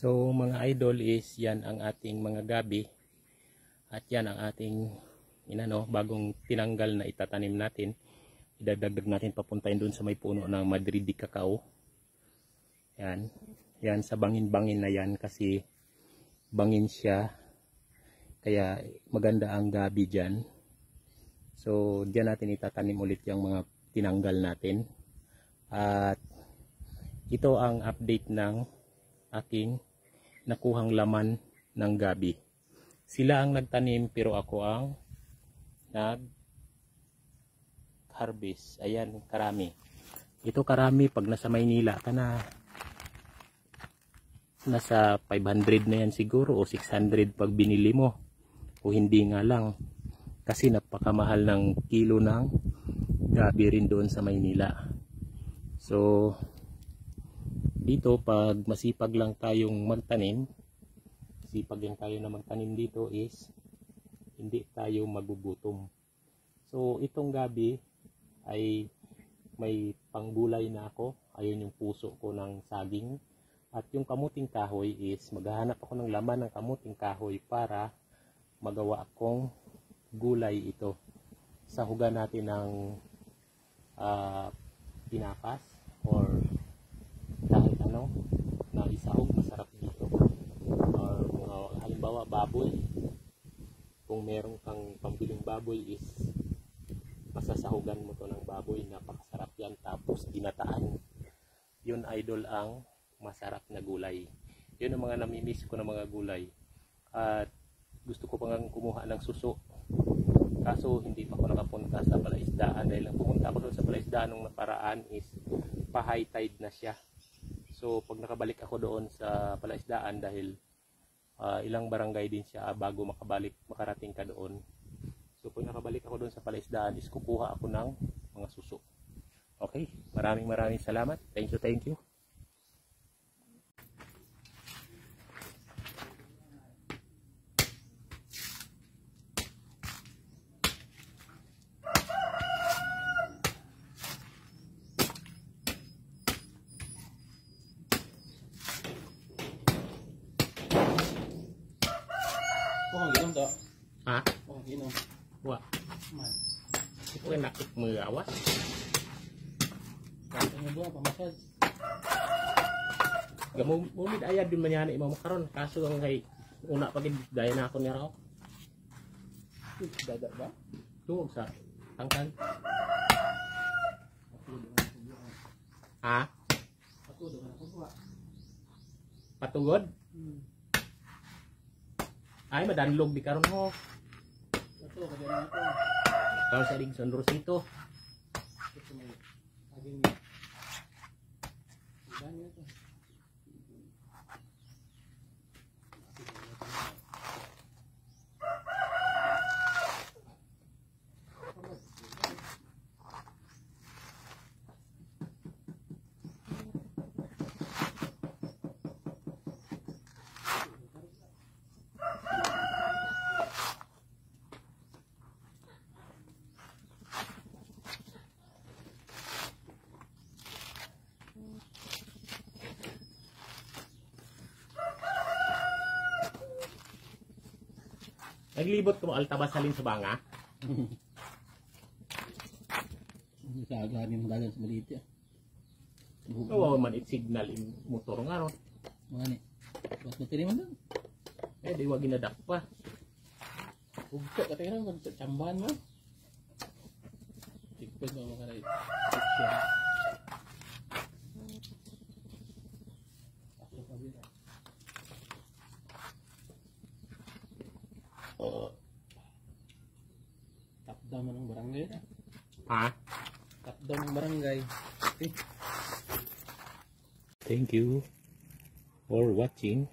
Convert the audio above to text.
So mga idol, is yan ang ating mga gabi at yan ang ating bagong tinanggal na itatanim natin. Idadagdag natin papuntahin dun sa may puno ng Madrid cacao. Yan sa bangin-bangin na yan, kasi bangin siya, kaya maganda ang gabi dyan. So dyan natin itatanim ulit yung mga tinanggal natin. At ito ang update ng aking nakuhang laman ng gabi. Sila ang nagtanim pero ako ang nag-harvest. Ayan, karami. Ito karami pag nasa Maynila ka na, nasa 500 na yan siguro o 600 pag binili mo. O hindi nga lang, kasi napakamahal ng kilo ng gabi rin doon sa Maynila. So dito pag masipag lang tayong magtanim, sipag lang tayo na magtanim dito, is hindi tayo magugutom. So itong gabi ay may panggulay na ako. Ayun yung puso ko ng saging. At yung kamuting kahoy is maghahanap ako ng laman ng kamuting kahoy para magawa akong gulay ito. Sahugan natin ng pinapas or kahit ano na isahog, masarap dito. Or halimbawa baboy, kung meron kang pambiling baboy, is masasahugan mo to ng baboy, napakasarap yan. Tapos ginataan, yun idol ang masarap na gulay. Yun ang mga namimiss ko ng mga gulay. At gusto ko pang kumuha ng suso, kaso hindi pa ako nakapunta sa palaisdaan, dahil ang pumunta ako doon sa palaisdaan nung nakaraan is pa-high tide na siya. So pag nakabalik ako doon sa palaisdaan, dahil ilang barangay din siya bago makarating ka doon. So pag nakabalik ako doon sa palaisdaan, is kukuha ako ng mga suso. Okay, maraming salamat. Thank you. Ginom to. Ha? Ginom. Wah. Man. Ito ay nakik magawas. Kasi mo doon pamasad. Gamumid ayad din man yan imong karon, kaso ang kay una pag daya na ako ni raw. Dada ba? Tuog sa tangkan. Ha? Patugod? Ay, madanlog di karon mo. Ito, kaya na ito. Kalau sa Digson Rosito. Ito may aging ganyan ito. Naglibot ko mo altabas salin sa banga. Sa aganin dalan sa maliit ya. Oo man it signal in motor nga ron. Mani. Bas materi man doon. Di wag ginadak pa. Ugto ka tayo kan chambahan mo. Tikpos mo ka rin. Tapdam ng barangay na. Ha? Tapdam ng barangay. Thank you for watching.